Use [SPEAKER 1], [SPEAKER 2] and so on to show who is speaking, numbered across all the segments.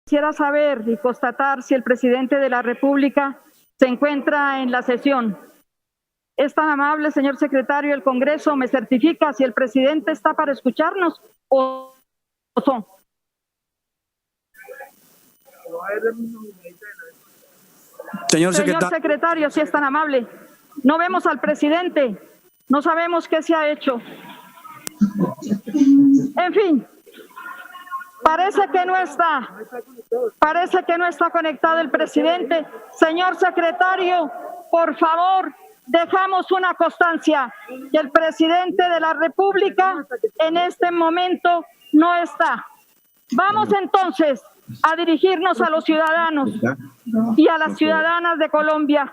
[SPEAKER 1] Quisiera saber y constatar si el presidente de la República se encuentra en la sesión. Es tan amable, señor secretario del Congreso, me certifica si el presidente está para escucharnos o no.
[SPEAKER 2] Señor
[SPEAKER 1] Señor secretario, si es tan amable. No vemos al presidente, no sabemos qué se ha hecho. En fin, parece que no está conectado el presidente. Señor secretario, por favor, dejamos una constancia que el presidente de la República en este momento no está. Vamos entonces a dirigirnos a los ciudadanos y a las ciudadanas de Colombia.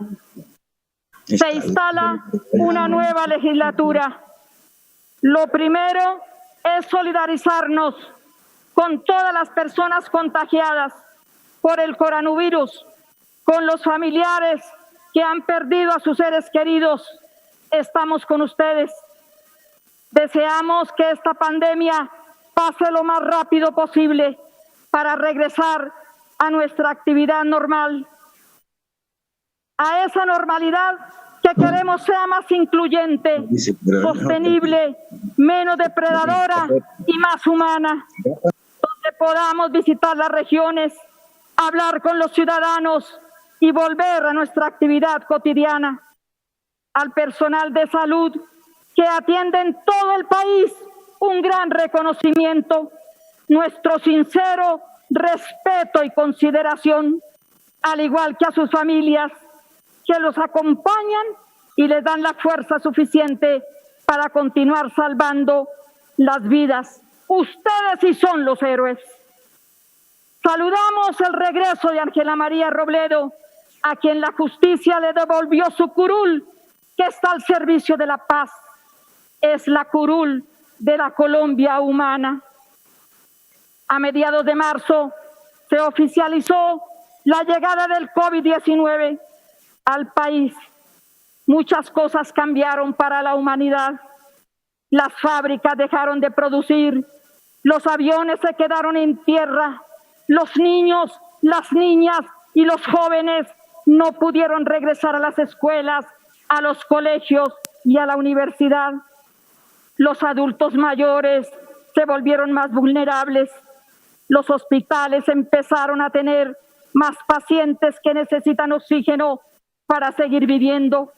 [SPEAKER 1] Se instala una nueva legislatura. Lo primero es solidarizarnos con todas las personas contagiadas por el coronavirus, con los familiares que han perdido a sus seres queridos. Estamos con ustedes. Deseamos que esta pandemia pase lo más rápido posible para regresar a nuestra actividad normal, a esa normalidad que queremos sea más incluyente, sostenible, menos depredadora y más humana, donde podamos visitar las regiones, hablar con los ciudadanos y volver a nuestra actividad cotidiana. Al personal de salud que atiende en todo el país, un gran reconocimiento, nuestro sincero respeto y consideración, al igual que a sus familias que los acompañan y les dan la fuerza suficiente para continuar salvando las vidas. Ustedes sí son los héroes. Saludamos el regreso de Ángela María Robledo, a quien la justicia le devolvió su curul, que está al servicio de la paz. Es la curul de la Colombia humana. A mediados de marzo se oficializó la llegada del COVID-19 al país. Muchas cosas cambiaron para la humanidad. Las fábricas dejaron de producir, los aviones se quedaron en tierra, los niños, las niñas y los jóvenes no pudieron regresar a las escuelas, a los colegios y a la universidad. Los adultos mayores se volvieron más vulnerables. Los hospitales empezaron a tener más pacientes que necesitan oxígeno para seguir viviendo.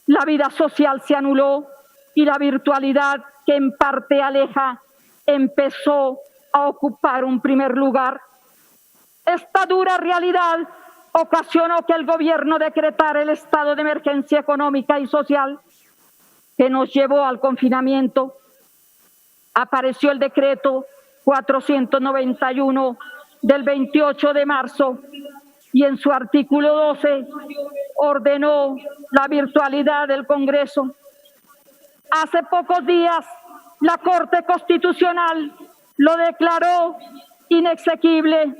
[SPEAKER 1] La vida social se anuló y la virtualidad, que en parte aleja, empezó a ocupar un primer lugar. Esta dura realidad ocasionó que el gobierno decretara el estado de emergencia económica y social, que nos llevó al confinamiento. Apareció el decreto 491 del 28 de marzo y en su artículo 12 ordenó la virtualidad del Congreso. Hace pocos días la Corte Constitucional lo declaró inexequible.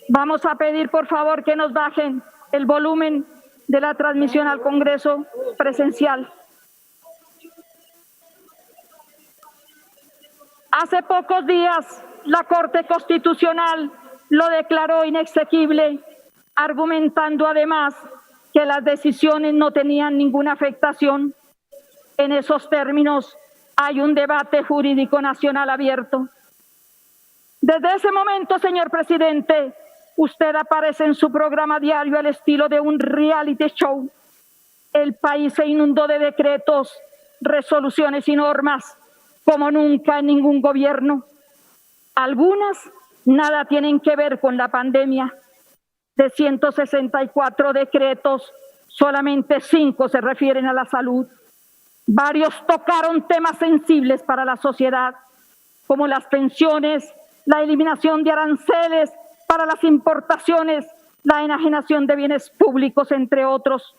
[SPEAKER 1] Vamos a pedir, por favor, que nos bajen el volumen de la transmisión al Congreso presencial. Hace pocos días la Corte Constitucional lo declaró inexequible, argumentando además que las decisiones no tenían ninguna afectación. En esos términos hay un debate jurídico nacional abierto. Desde ese momento, señor presidente, usted aparece en su programa diario al estilo de un reality show. El país se inundó de decretos, resoluciones y normas como nunca en ningún gobierno. Algunas nada tienen que ver con la pandemia. De 164 decretos, solamente 5 se refieren a la salud. Varios tocaron temas sensibles para la sociedad, como las pensiones, la eliminación de aranceles para las importaciones, la enajenación de bienes públicos, entre otros.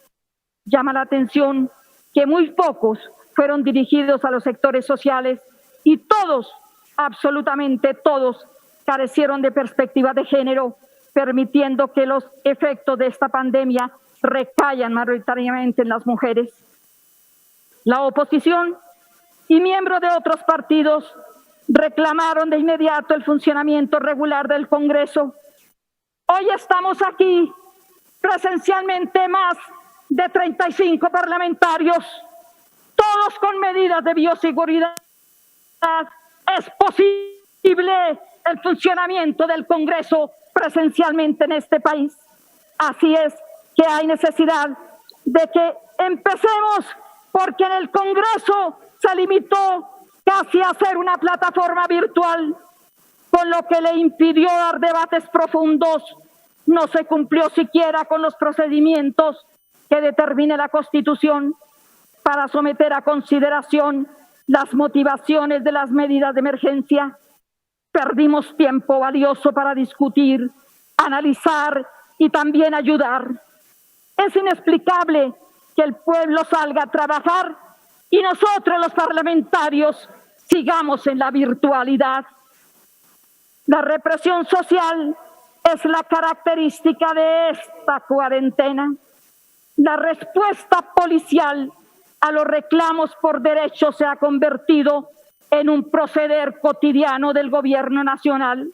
[SPEAKER 1] Llama la atención que muy pocos fueron dirigidos a los sectores sociales y todos, absolutamente todos, carecieron de perspectiva de género, permitiendo que los efectos de esta pandemia recaigan mayoritariamente en las mujeres. La oposición y miembros de otros partidos reclamaron de inmediato el funcionamiento regular del Congreso. Hoy estamos aquí presencialmente más de 35 parlamentarios, todos con medidas de bioseguridad. Es posible el funcionamiento del Congreso presencialmente en este país. Así es que hay necesidad de que empecemos, porque en el Congreso se limitó casi a ser una plataforma virtual, con lo que le impidió dar debates profundos. No se cumplió siquiera con los procedimientos que determine la Constitución para someter a consideración las motivaciones de las medidas de emergencia. Perdimos tiempo valioso para discutir, analizar y también ayudar. Es inexplicable que el pueblo salga a trabajar y nosotros los parlamentarios sigamos en la virtualidad. La represión social es la característica de esta cuarentena. La respuesta policial a los reclamos por derechos se ha convertido en un proceder cotidiano del gobierno nacional.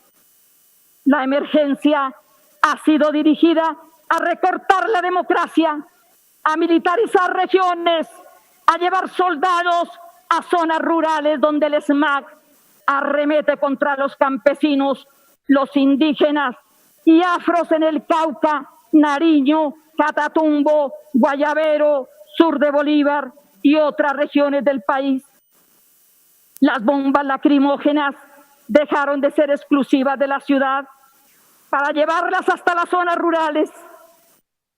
[SPEAKER 1] La emergencia ha sido dirigida a recortar la democracia, a militarizar regiones, a llevar soldados a zonas rurales donde el ESMAD arremete contra los campesinos, los indígenas y afros en el Cauca, Nariño, Catatumbo, Guayabero, sur de Bolívar y otras regiones del país. Las bombas lacrimógenas dejaron de ser exclusivas de la ciudad para llevarlas hasta las zonas rurales.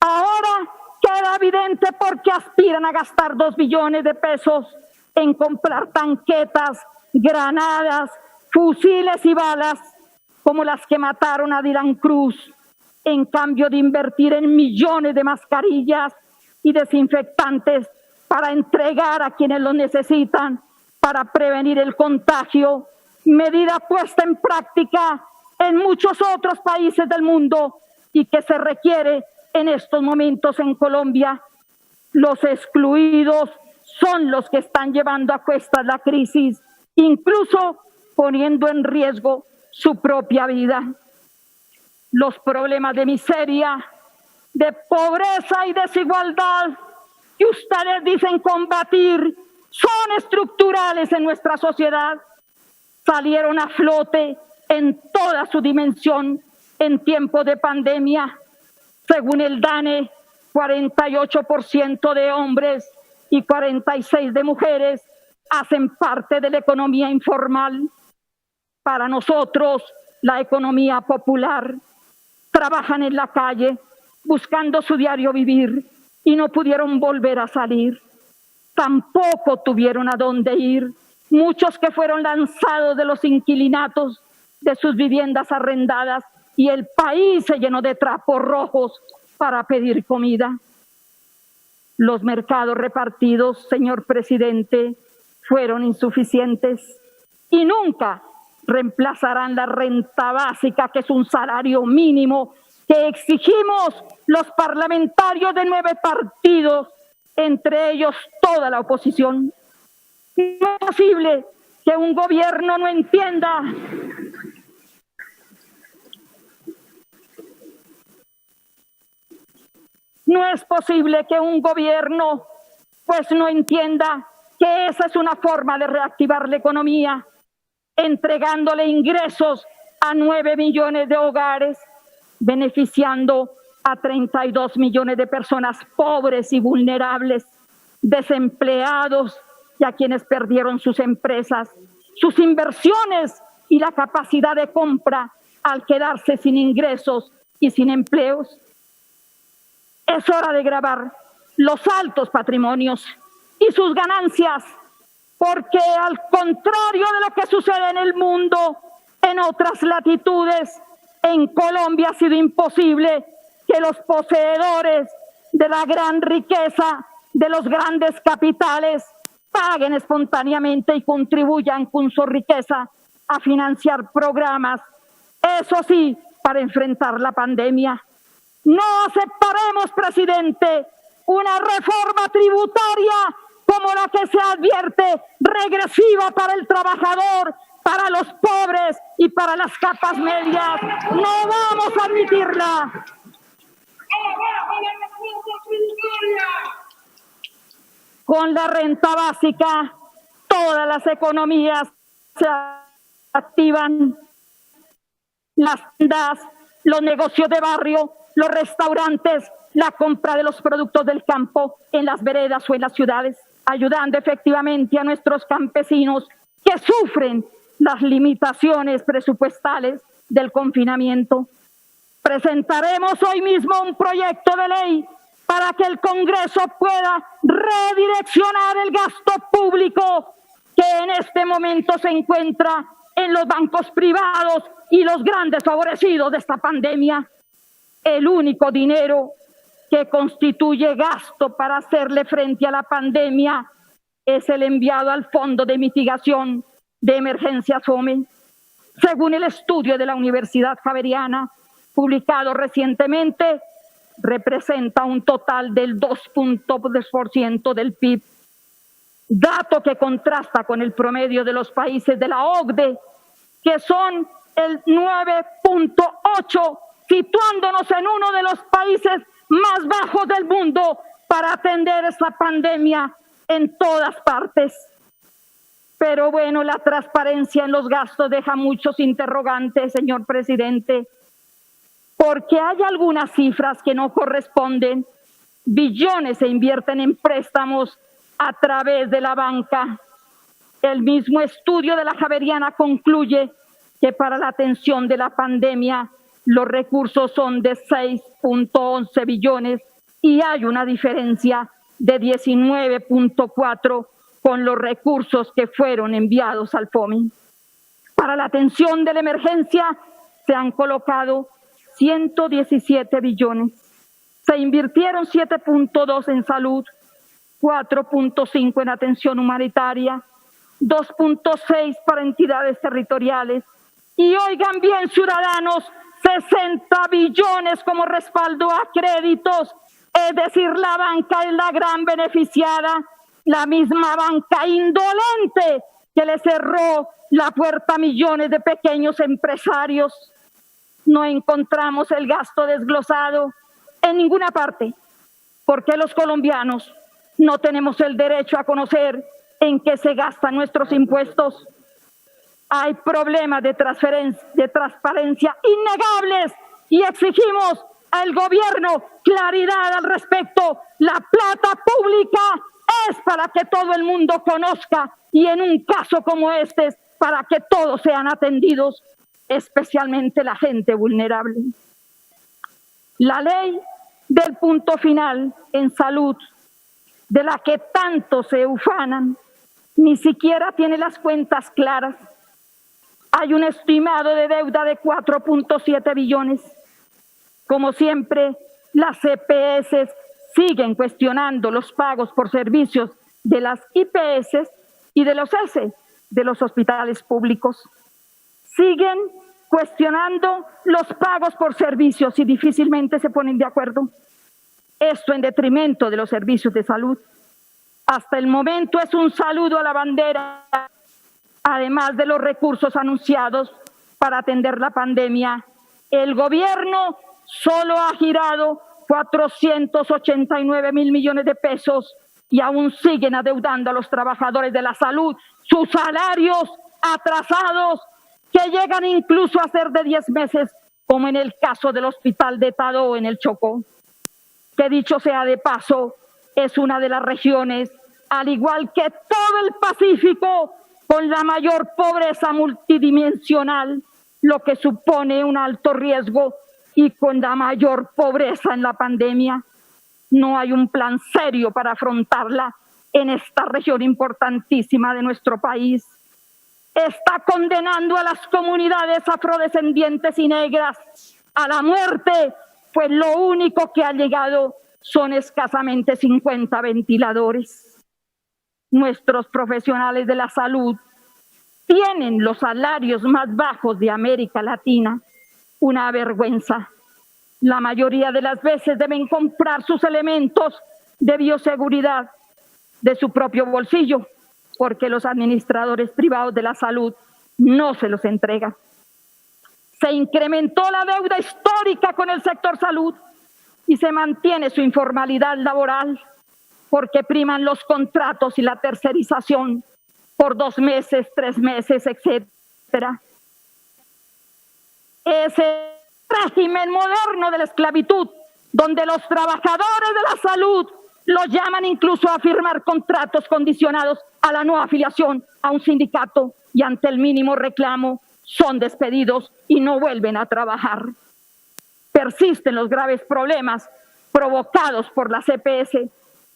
[SPEAKER 1] Ahora queda evidente por qué aspiran a gastar 2 billones de pesos en comprar tanquetas, granadas, fusiles y balas como las que mataron a Dylan Cruz, en cambio de invertir en millones de mascarillas y desinfectantes para entregar a quienes lo necesitan para prevenir el contagio, medida puesta en práctica en muchos otros países del mundo y que se requiere en estos momentos en Colombia. Los excluidos son los que están llevando a cuestas la crisis, incluso poniendo en riesgo su propia vida. Los problemas de miseria, de pobreza y desigualdad que ustedes dicen combatir son estructurales en nuestra sociedad. Salieron a flote en toda su dimensión en tiempo de pandemia. Según el DANE, 48% de hombres y 46% de mujeres hacen parte de la economía informal. Para nosotros, la economía popular, trabajan en la calle buscando su diario vivir y no pudieron volver a salir. Tampoco tuvieron a dónde ir. Muchos que fueron lanzados de los inquilinatos de sus viviendas arrendadas y el país se llenó de trapos rojos para pedir comida. Los mercados repartidos, señor presidente, fueron insuficientes y nunca reemplazarán la renta básica, que es un salario mínimo que exigimos los parlamentarios de 9 partidos, entre ellos toda la oposición. No es posible que un gobierno no entienda no entienda que esa es una forma de reactivar la economía, entregándole ingresos a 9 millones de hogares, beneficiando a 32 millones de personas pobres y vulnerables, desempleados y a quienes perdieron sus empresas, sus inversiones y la capacidad de compra al quedarse sin ingresos y sin empleos. Es hora de gravar los altos patrimonios y sus ganancias, porque al contrario de lo que sucede en el mundo, en otras latitudes, en Colombia ha sido imposible que los poseedores de la gran riqueza, de los grandes capitales, paguen espontáneamente y contribuyan con su riqueza a financiar programas, eso sí, para enfrentar la pandemia. No aceptaremos, presidente, una reforma tributaria como la que se advierte, regresiva para el trabajador, para los pobres y para las capas medias. No vamos a admitirla. Con la renta básica, todas las economías se activan. Las tiendas, los negocios de barrio, los restaurantes, la compra de los productos del campo en las veredas o en las ciudades, ayudando efectivamente a nuestros campesinos que sufren las limitaciones presupuestales del confinamiento. Presentaremos hoy mismo un proyecto de ley para que el Congreso pueda redireccionar el gasto público que en este momento se encuentra en los bancos privados y los grandes favorecidos de esta pandemia. El único dinero que constituye gasto para hacerle frente a la pandemia es el enviado al Fondo de Mitigación de Emergencias FOME. Según el estudio de la Universidad Javeriana, publicado recientemente, representa un total del 2.2% del PIB, dato que contrasta con el promedio de los países de la OCDE, que son el 9.8%, situándonos en uno de los países más bajos del mundo para atender esta pandemia en todas partes. Pero bueno, la transparencia en los gastos deja muchos interrogantes, señor presidente, porque hay algunas cifras que no corresponden. Billones se invierten en préstamos a través de la banca. El mismo estudio de la Javeriana concluye que para la atención de la pandemia los recursos son de 6.11 billones y hay una diferencia de 19.4 con los recursos que fueron enviados al FOMI. Para la atención de la emergencia se han colocado 117 billones. Se invirtieron 7.2 en salud, 4.5 en atención humanitaria, 2.6 para entidades territoriales y, oigan bien, ciudadanos, 60 billones como respaldo a créditos, es decir, la banca es la gran beneficiada, la misma banca indolente que le cerró la puerta a millones de pequeños empresarios. No encontramos el gasto desglosado en ninguna parte, porque los colombianos no tenemos el derecho a conocer en qué se gastan nuestros impuestos. Hay problemas de transparencia innegables y exigimos al gobierno claridad al respecto. La plata pública es para que todo el mundo conozca y en un caso como este, para que todos sean atendidos, especialmente la gente vulnerable. La ley del punto final en salud, de la que tanto se ufanan, ni siquiera tiene las cuentas claras. Hay un estimado de deuda de 4.7 billones. Como siempre, las EPS siguen cuestionando los pagos por servicios de las IPS y de los ESE, de los hospitales públicos. Siguen cuestionando los pagos por servicios y difícilmente se ponen de acuerdo. Esto en detrimento de los servicios de salud. Hasta el momento es un saludo a la bandera, además de los recursos anunciados para atender la pandemia. El gobierno solo ha girado 489 mil millones de pesos y aún siguen adeudando a los trabajadores de la salud sus salarios atrasados que llegan incluso a ser de 10 meses, como en el caso del hospital de Tadó en el Chocó, que dicho sea de paso, es una de las regiones, al igual que todo el Pacífico, con la mayor pobreza multidimensional, lo que supone un alto riesgo y con la mayor pobreza en la pandemia. No hay un plan serio para afrontarla en esta región importantísima de nuestro país. Está condenando a las comunidades afrodescendientes y negras a la muerte, pues lo único que ha llegado son escasamente 50 ventiladores. Nuestros profesionales de la salud tienen los salarios más bajos de América Latina. Una vergüenza. La mayoría de las veces deben comprar sus elementos de bioseguridad de su propio bolsillo, porque los administradores privados de la salud no se los entrega. Se incrementó la deuda histórica con el sector salud y se mantiene su informalidad laboral porque priman los contratos y la tercerización por 2 meses, 3 meses, etcétera. Ese régimen moderno de la esclavitud, donde los trabajadores de la salud los llaman incluso a firmar contratos condicionados a la no afiliación a un sindicato y ante el mínimo reclamo son despedidos y no vuelven a trabajar. Persisten los graves problemas provocados por la CPS,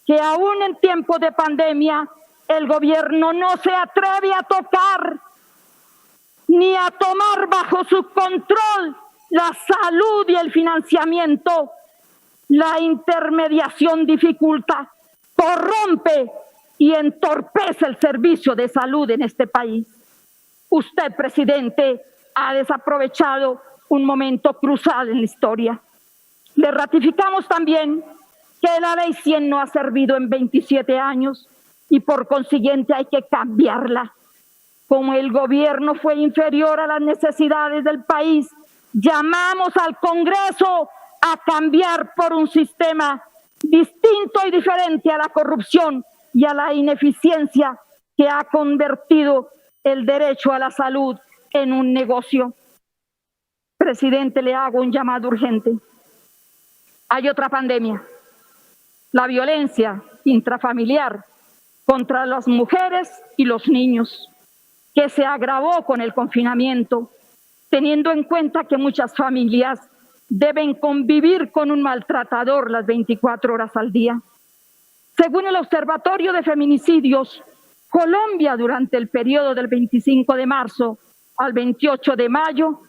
[SPEAKER 1] que aún en tiempos de pandemia el gobierno no se atreve a tocar ni a tomar bajo su control la salud y el financiamiento. La intermediación dificulta, corrompe y entorpece el servicio de salud en este país. Usted, presidente, ha desaprovechado un momento crucial en la historia. Le ratificamos también que la Ley 100 no ha servido en 27 años y por consiguiente hay que cambiarla. Como el gobierno fue inferior a las necesidades del país, llamamos al Congreso a cambiar por un sistema distinto y diferente a la corrupción y a la ineficiencia que ha convertido el derecho a la salud en un negocio. Presidente, le hago un llamado urgente. Hay otra pandemia, la violencia intrafamiliar contra las mujeres y los niños, que se agravó con el confinamiento, teniendo en cuenta que muchas familias deben convivir con un maltratador las 24 horas al día. Según el Observatorio de Feminicidios, Colombia, durante el periodo del 25 de marzo al 28 de mayo,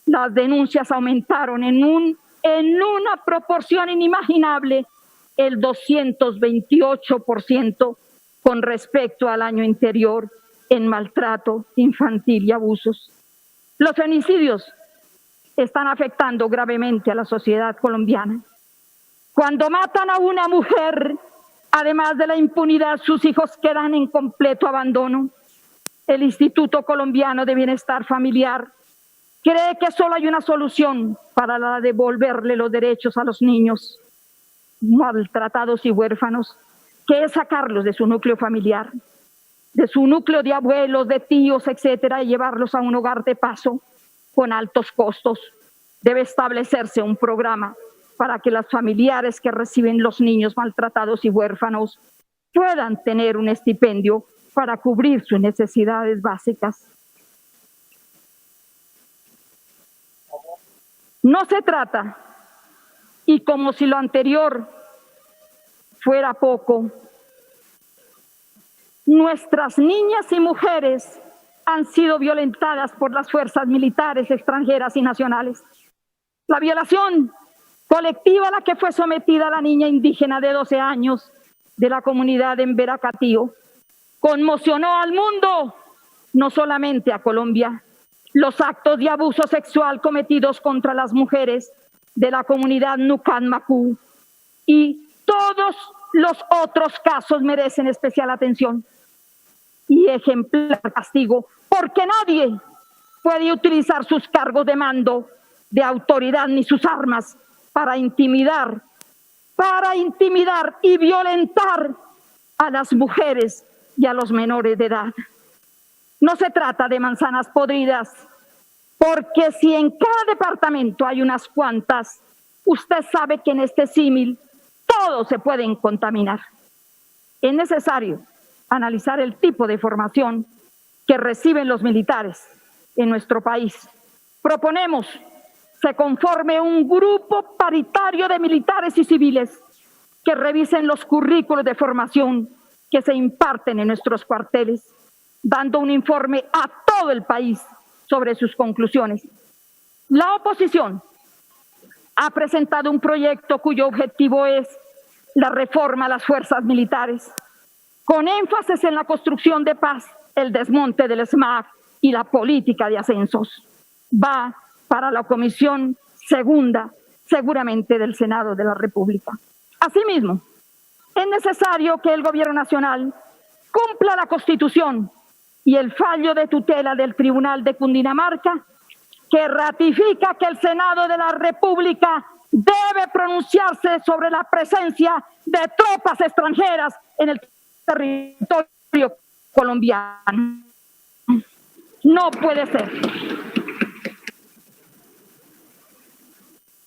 [SPEAKER 1] las denuncias aumentaron en una proporción inimaginable, el 228% con respecto al año anterior en maltrato infantil y abusos. Los feminicidios están afectando gravemente a la sociedad colombiana. Cuando matan a una mujer, además de la impunidad, sus hijos quedan en completo abandono. El Instituto Colombiano de Bienestar Familiar cree que solo hay una solución para devolverle los derechos a los niños maltratados y huérfanos, que es sacarlos de su núcleo familiar, de su núcleo de abuelos, de tíos, etcétera, y llevarlos a un hogar de paso con altos costos. Debe establecerse un programa para que las familiares que reciben los niños maltratados y huérfanos puedan tener un estipendio para cubrir sus necesidades básicas. No se trata, y como si lo anterior fuera poco, nuestras niñas y mujeres han sido violentadas por las fuerzas militares extranjeras y nacionales. La violación colectiva a la que fue sometida la niña indígena de 12 años de la comunidad en Veracatío conmocionó al mundo, no solamente a Colombia. Los actos de abuso sexual cometidos contra las mujeres de la comunidad Nucan Macú y todos los otros casos merecen especial atención y ejemplar castigo, porque nadie puede utilizar sus cargos de mando, de autoridad ni sus armas para intimidar y violentar a las mujeres y a los menores de edad. No se trata de manzanas podridas, porque si en cada departamento hay unas cuantas, usted sabe que en este símil todos se pueden contaminar. Es necesario analizar el tipo de formación que reciben los militares en nuestro país. Proponemos se conforme un grupo paritario de militares y civiles que revisen los currículos de formación que se imparten en nuestros cuarteles, dando un informe a todo el país sobre sus conclusiones. La oposición ha presentado un proyecto cuyo objetivo es la reforma a las fuerzas militares, con énfasis en la construcción de paz, el desmonte del SMAC y la política de ascensos. Va para la Comisión Segunda, seguramente del Senado de la República. Asimismo, es necesario que el Gobierno Nacional cumpla la Constitución y el fallo de tutela del Tribunal de Cundinamarca, que ratifica que el Senado de la República debe pronunciarse sobre la presencia de tropas extranjeras en el territorio colombiano. No puede ser.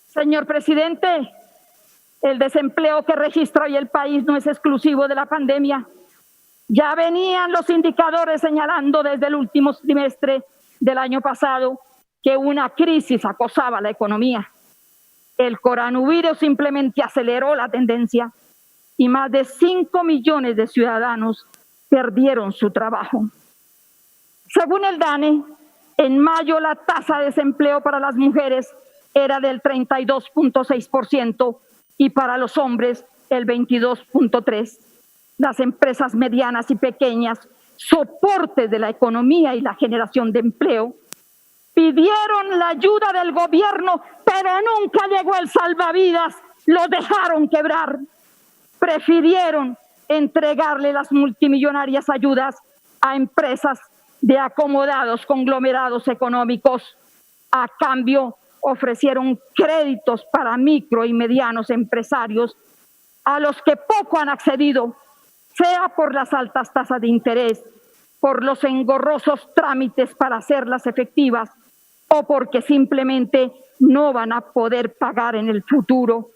[SPEAKER 1] Señor presidente, el desempleo que registra hoy el país no es exclusivo de la pandemia. Ya venían los indicadores señalando desde el último trimestre del año pasado que una crisis acosaba la economía. El coronavirus simplemente aceleró la tendencia y más de 5 millones de ciudadanos perdieron su trabajo. Según el DANE, en mayo la tasa de desempleo para las mujeres era del 32.6% y para los hombres el 22.3%. Las empresas medianas y pequeñas, soportes de la economía y la generación de empleo, pidieron la ayuda del gobierno, pero nunca llegó el salvavidas, lo dejaron quebrar. Prefirieron entregarle las multimillonarias ayudas a empresas de acomodados conglomerados económicos. A cambio, ofrecieron créditos para micro y medianos empresarios a los que poco han accedido, sea por las altas tasas de interés, por los engorrosos trámites para hacerlas efectivas o porque simplemente no van a poder pagar en el futuro.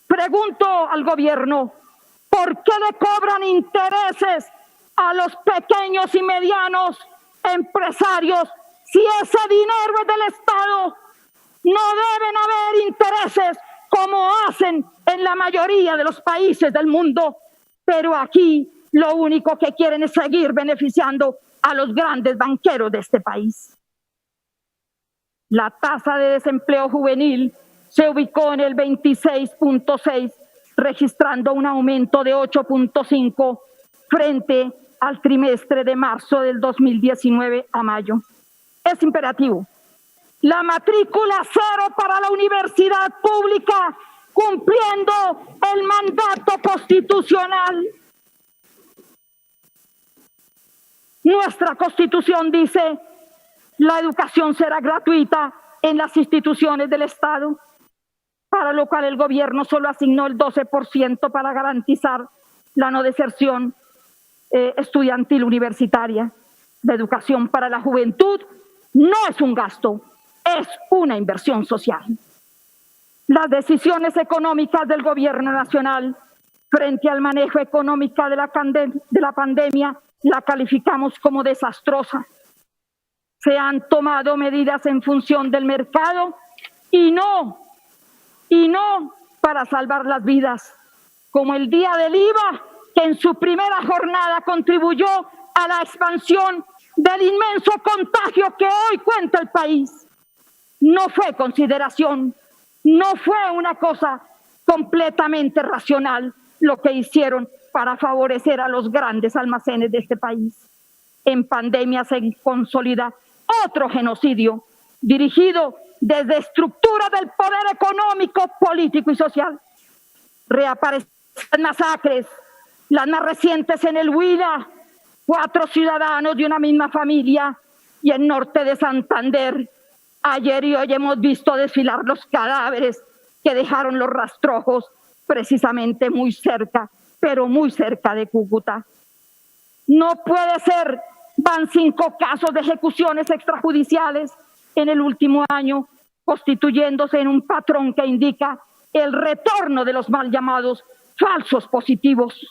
[SPEAKER 1] Pregunto al gobierno, ¿por qué le cobran intereses a los pequeños y medianos empresarios si ese dinero es del Estado? No deben haber intereses como hacen en la mayoría de los países del mundo, pero aquí lo único que quieren es seguir beneficiando a los grandes banqueros de este país. La tasa de desempleo juvenil se ubicó en el 26.6, registrando un aumento de 8.5 frente al trimestre de marzo del 2019 a mayo. Es imperativo. La matrícula cero para la universidad pública, cumpliendo el mandato constitucional. Nuestra Constitución dice: la educación será gratuita en las instituciones del Estado, para lo cual el gobierno solo asignó el 12% para garantizar la no deserción estudiantil universitaria. La educación para la juventud no es un gasto, es una inversión social. Las decisiones económicas del gobierno nacional frente al manejo económico de la pandemia la calificamos como desastrosa. Se han tomado medidas en función del mercado y no para salvar las vidas, como el día del IVA, que en su primera jornada contribuyó a la expansión del inmenso contagio que hoy cuenta el país. No fue consideración, no fue una cosa completamente racional lo que hicieron para favorecer a los grandes almacenes de este país. En pandemia se consolida otro genocidio dirigido desde estructuras del poder económico, político y social. Reaparecen masacres, las más recientes en el Huila, 4 ciudadanos de una misma familia, y en norte de Santander. Ayer y hoy hemos visto desfilar los cadáveres que dejaron los rastrojos precisamente muy cerca, pero muy cerca de Cúcuta. No puede ser, van 5 casos de ejecuciones extrajudiciales en el último año, constituyéndose en un patrón que indica el retorno de los mal llamados falsos positivos.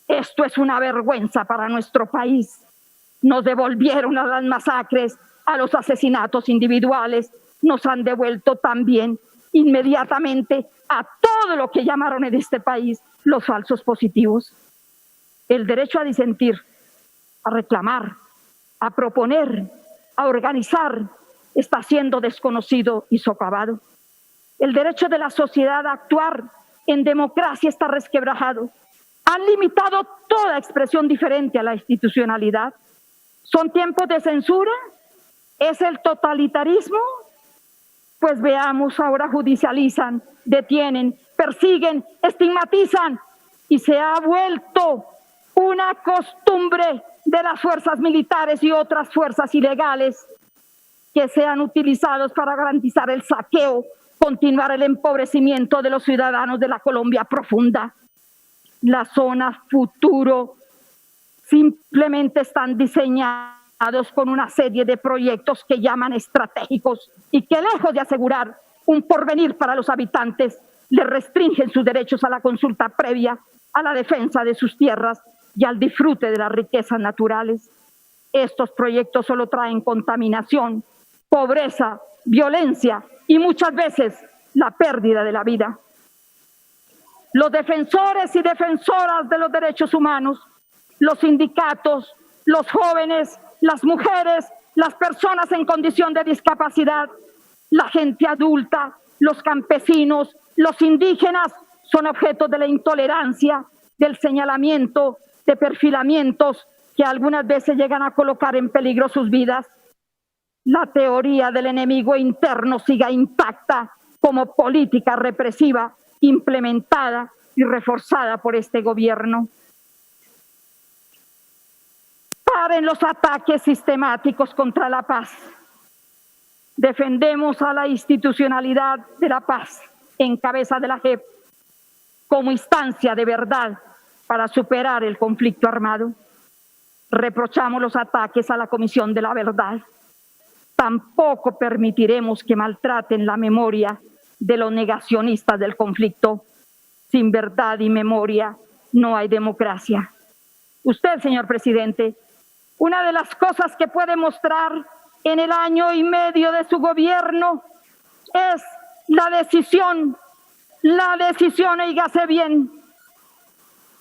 [SPEAKER 1] Esto es una vergüenza para nuestro país. Nos devolvieron a las masacres, a los asesinatos individuales, nos han devuelto también inmediatamente a todo lo que llamaron en este país los falsos positivos. El derecho a disentir, a reclamar, a proponer, a organizar, está siendo desconocido y socavado. El derecho de la sociedad a actuar en democracia está resquebrajado. Han limitado toda expresión diferente a la institucionalidad. ¿Son tiempos de censura? ¿Es el totalitarismo? Pues veamos, ahora judicializan, detienen, persiguen, estigmatizan, y se ha vuelto una costumbre de las fuerzas militares y otras fuerzas ilegales que sean utilizados para garantizar el saqueo, continuar el empobrecimiento de los ciudadanos de la Colombia profunda. Las zonas futuro simplemente están diseñados con una serie de proyectos que llaman estratégicos y que, lejos de asegurar un porvenir para los habitantes, les restringen sus derechos a la consulta previa, a la defensa de sus tierras y al disfrute de las riquezas naturales. Estos proyectos solo traen contaminación, pobreza, violencia y muchas veces la pérdida de la vida. Los defensores y defensoras de los derechos humanos, los sindicatos, los jóvenes, las mujeres, las personas en condición de discapacidad, la gente adulta, los campesinos, los indígenas son objeto de la intolerancia, del señalamiento, de perfilamientos que algunas veces llegan a colocar en peligro sus vidas. La teoría del enemigo interno sigue intacta como política represiva implementada y reforzada por este gobierno. Paren los ataques sistemáticos contra la paz. Defendemos a la institucionalidad de la paz en cabeza de la JEP como instancia de verdad para superar el conflicto armado. Reprochamos los ataques a la Comisión de la Verdad. Tampoco permitiremos que maltraten la memoria de los negacionistas del conflicto. Sin verdad y memoria no hay democracia. Usted, señor presidente, una de las cosas que puede mostrar en el año y medio de su gobierno es la decisión, oígase bien,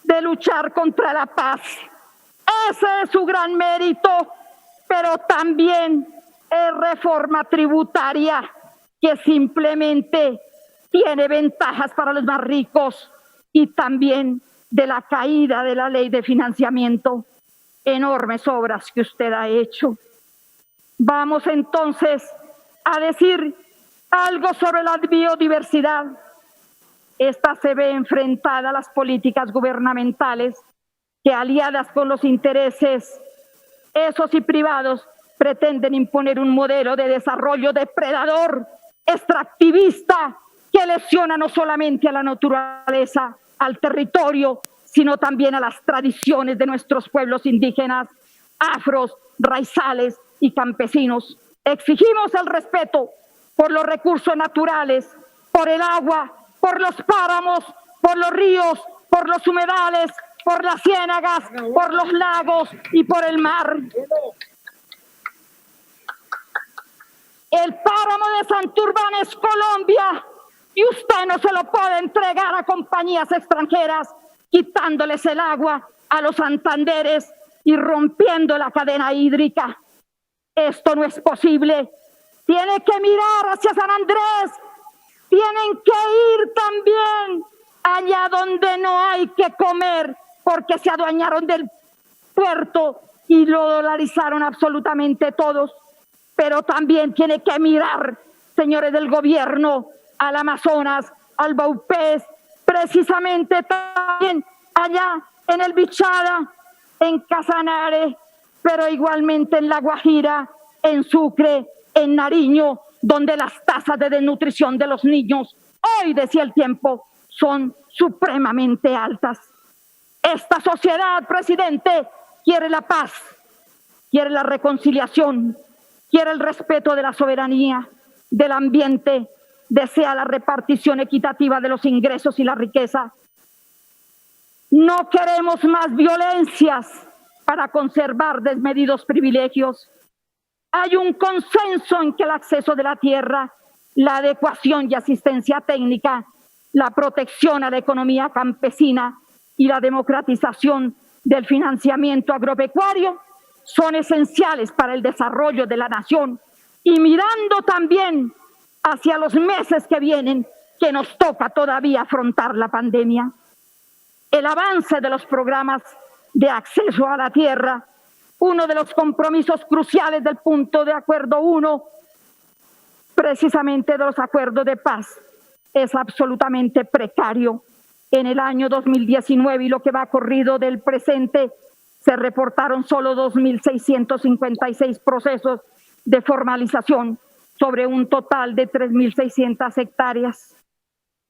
[SPEAKER 1] de luchar contra la paz. Ese es su gran mérito, pero también es reforma tributaria que simplemente tiene ventajas para los más ricos y también de la caída de la ley de financiamiento. Enormes obras que usted ha hecho. Vamos entonces a decir algo sobre la biodiversidad. Esta se ve enfrentada a las políticas gubernamentales que, aliadas con los intereses esos y privados, pretenden imponer un modelo de desarrollo depredador, extractivista, que lesiona no solamente a la naturaleza, al territorio, sino también a las tradiciones de nuestros pueblos indígenas, afros, raizales y campesinos. Exigimos el respeto por los recursos naturales, por el agua, por los páramos, por los ríos, por los humedales, por las ciénagas, por los lagos y por el mar. El páramo de Santurbán es Colombia y usted no se lo puede entregar a compañías extranjeras, quitándoles el agua a los santanderes y rompiendo la cadena hídrica. Esto no es posible. Tiene que mirar hacia San Andrés. Tienen que ir también allá donde no hay que comer, porque se adueñaron del puerto y lo dolarizaron absolutamente todos. Pero también tiene que mirar, señores del gobierno, al Amazonas, al Baupés, precisamente también allá en el Bichada, en Casanare, pero igualmente en La Guajira, en Sucre, en Nariño, donde las tasas de desnutrición de los niños, hoy decía el tiempo, son supremamente altas. Esta sociedad, presidente, quiere la paz, quiere la reconciliación, quiere el respeto de la soberanía, del ambiente, desea la repartición equitativa de los ingresos y la riqueza. No queremos más violencias para conservar desmedidos privilegios. Hay un consenso en que el acceso de la tierra, la adecuación y asistencia técnica, la protección a la economía campesina y la democratización del financiamiento agropecuario son esenciales para el desarrollo de la nación, y mirando también hacia los meses que vienen, que nos toca todavía afrontar la pandemia. El avance de los programas de acceso a la tierra, uno de los compromisos cruciales del punto de acuerdo 1, precisamente de los acuerdos de paz, es absolutamente precario. En el año 2019 y lo que va corrido del presente, Se reportaron solo 2.656 procesos de formalización sobre un total de 3.600 hectáreas.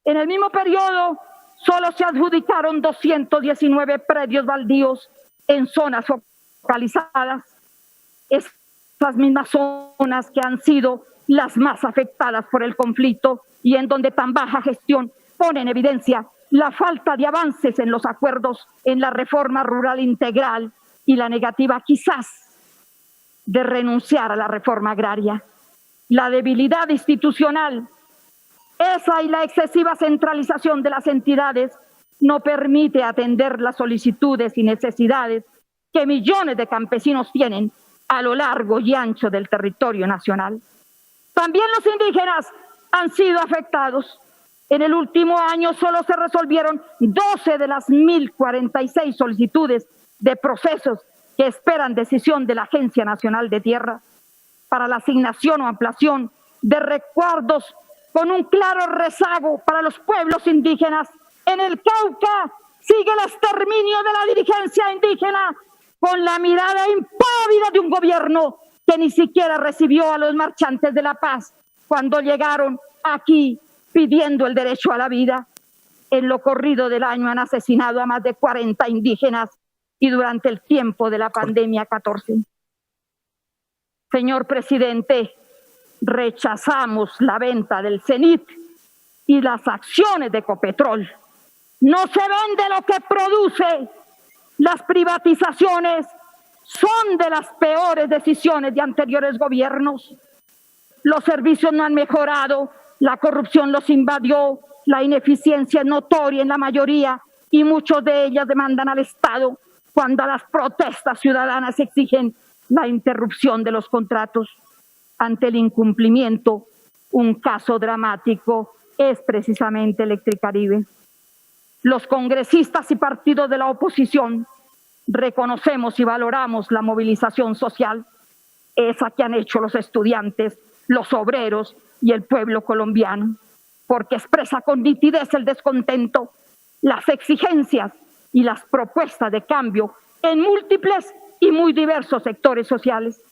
[SPEAKER 1] En el mismo periodo, solo se adjudicaron 219 predios baldíos en zonas focalizadas. Esas mismas zonas que han sido las más afectadas por el conflicto y en donde tan baja gestión pone en evidencia la falta de avances en los acuerdos en la reforma rural integral y la negativa quizás de renunciar a la reforma agraria. La debilidad institucional, esa y la excesiva centralización de las entidades no permite atender las solicitudes y necesidades que millones de campesinos tienen a lo largo y ancho del territorio nacional. También los indígenas han sido afectados. En el último año solo se resolvieron 12 de las 1.046 solicitudes de procesos que esperan decisión de la Agencia Nacional de Tierra para la asignación o ampliación de recuerdos con un claro rezago para los pueblos indígenas. En el Cauca sigue el exterminio de la dirigencia indígena con la mirada impávida de un gobierno que ni siquiera recibió a los marchantes de la paz cuando llegaron aquí pidiendo el derecho a la vida. En lo corrido del año han asesinado a más de 40 indígenas y durante el tiempo de la pandemia 14. Señor presidente, rechazamos la venta del CENIT y las acciones de Ecopetrol. No se vende lo que produce. Las privatizaciones son de las peores decisiones de anteriores gobiernos. Los servicios no han mejorado, la corrupción los invadió, la ineficiencia es notoria en la mayoría y muchos de ellas demandan al Estado cuando las protestas ciudadanas exigen la interrupción de los contratos. Ante el incumplimiento, un caso dramático es precisamente Electricaribe. Los congresistas y partidos de la oposición reconocemos y valoramos la movilización social, esa que han hecho los estudiantes, los obreros y el pueblo colombiano, porque expresa con nitidez el descontento, las exigencias y las propuestas de cambio en múltiples y muy diversos sectores sociales.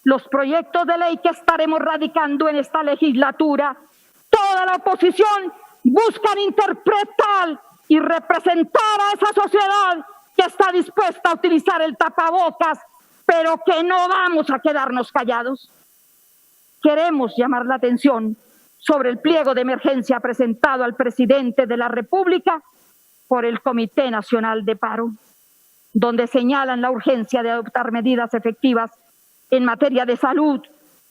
[SPEAKER 1] Los proyectos de ley que estaremos radicando en esta legislatura, toda la oposición buscan interpretar y representar a esa sociedad que está dispuesta a utilizar el tapabocas, pero que no vamos a quedarnos callados. Queremos llamar la atención sobre el pliego de emergencia presentado al presidente de la República por el Comité Nacional de Paro, donde señalan la urgencia de adoptar medidas efectivas en materia de salud,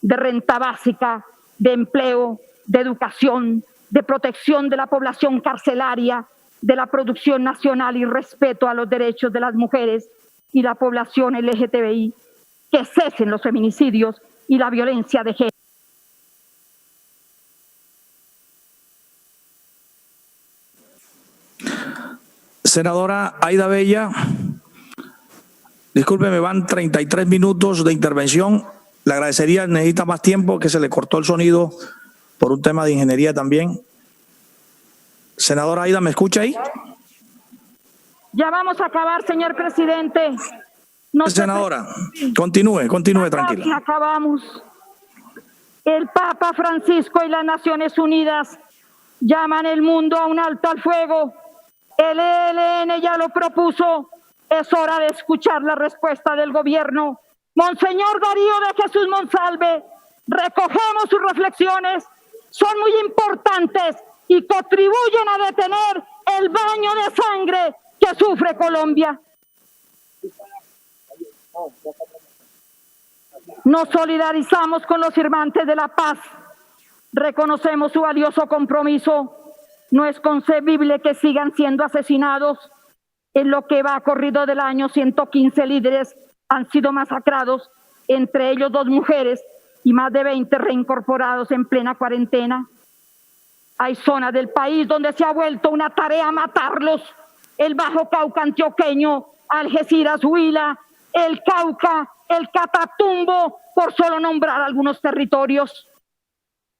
[SPEAKER 1] de renta básica, de empleo, de educación, de protección de la población carcelaria, de la producción nacional y respeto a los derechos de las mujeres y la población LGTBI, que cesen los feminicidios y la violencia de género.
[SPEAKER 2] Senadora Aida Bella, discúlpeme, van 33 minutos de intervención. Le agradecería, necesita más tiempo, que se le cortó el sonido por un tema de ingeniería también. Senadora Aida, ¿me escucha ahí?
[SPEAKER 1] Ya vamos a acabar, señor presidente.
[SPEAKER 2] Senadora, continúe, tranquila.
[SPEAKER 1] Acabamos. El Papa Francisco y las Naciones Unidas llaman el mundo a un alto al fuego. El ELN ya lo propuso. Es hora de escuchar la respuesta del gobierno. Monseñor Darío de Jesús Monsalve, recogemos sus reflexiones. Son muy importantes y contribuyen a detener el baño de sangre que sufre Colombia. Nos solidarizamos con los firmantes de la paz. Reconocemos su valioso compromiso. No es concebible que sigan siendo asesinados. En lo que va corrido del año, 115 líderes han sido masacrados, entre ellos 2 mujeres y más de 20 reincorporados en plena cuarentena. Hay zonas del país donde se ha vuelto una tarea matarlos. El Bajo Cauca antioqueño, Algeciras, Huila, el Cauca, el Catatumbo, por solo nombrar algunos territorios.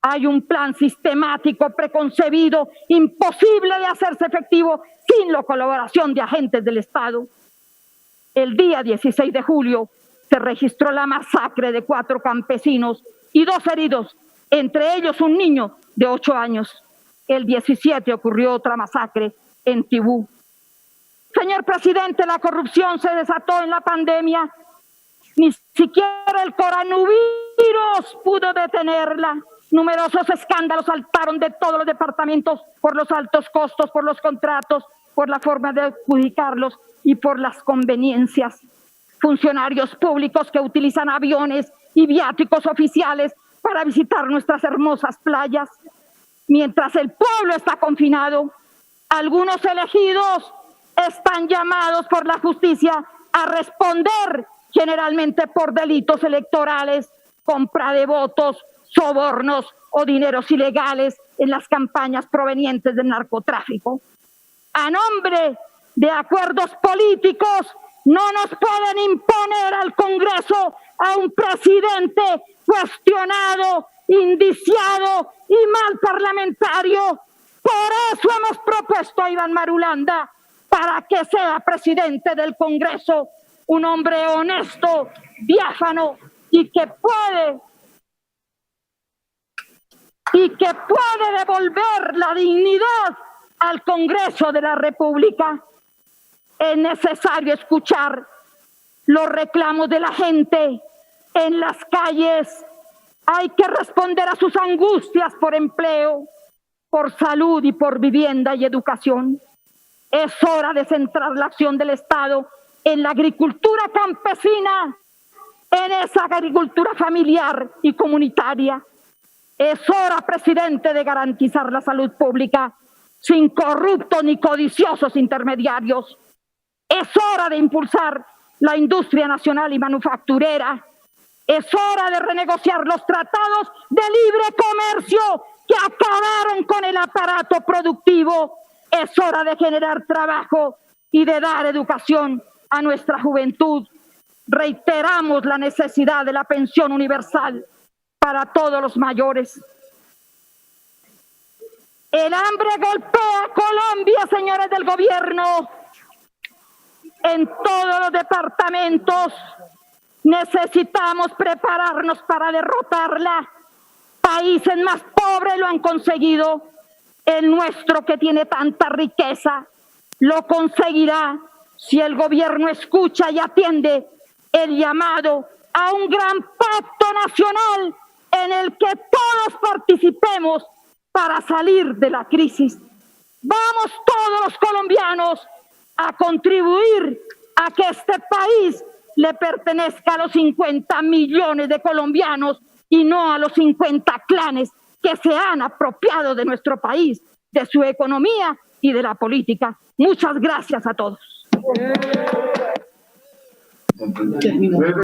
[SPEAKER 1] Hay un plan sistemático, preconcebido, imposible de hacerse efectivo sin la colaboración de agentes del Estado. El día 16 de julio se registró la masacre de 4 campesinos y 2 heridos, entre ellos un niño de 8 años. El 17 ocurrió otra masacre en Tibú. Señor presidente, la corrupción se desató en la pandemia. Ni siquiera el coronavirus pudo detenerla. Numerosos escándalos saltaron de todos los departamentos por los altos costos, por los contratos, por la forma de adjudicarlos y por las conveniencias. Funcionarios públicos que utilizan aviones y viáticos oficiales para visitar nuestras hermosas playas. Mientras el pueblo está confinado, algunos elegidos están llamados por la justicia a responder, generalmente por delitos electorales, compra de votos, sobornos o dineros ilegales en las campañas provenientes del narcotráfico. A nombre de acuerdos políticos, no nos pueden imponer al Congreso a un presidente cuestionado, indiciado y mal parlamentario. Por eso hemos propuesto a Iván Marulanda para que sea presidente del Congreso, un hombre honesto, diáfano y que puede devolver la dignidad al Congreso de la República. Es necesario escuchar los reclamos de la gente en las calles. Hay que responder a sus angustias por empleo, por salud y por vivienda y educación. Es hora de centrar la acción del Estado en la agricultura campesina, en esa agricultura familiar y comunitaria. Es hora, presidente, de garantizar la salud pública sin corruptos ni codiciosos intermediarios. Es hora de impulsar la industria nacional y manufacturera. Es hora de renegociar los tratados de libre comercio que acabaron con el aparato productivo. Es hora de generar trabajo y de dar educación a nuestra juventud. Reiteramos la necesidad de la pensión universal para todos los mayores. El hambre golpea a Colombia, señores del gobierno. En todos los departamentos necesitamos prepararnos para derrotarla. Países más pobres lo han conseguido. El nuestro, que tiene tanta riqueza, lo conseguirá si el gobierno escucha y atiende el llamado a un gran pacto nacional en el que todos participemos para salir de la crisis. Vamos todos los colombianos a contribuir a que este país le pertenezca a los 50 millones de colombianos y no a los 50 clanes que se han apropiado de nuestro país, de su economía y de la política. Muchas gracias a todos.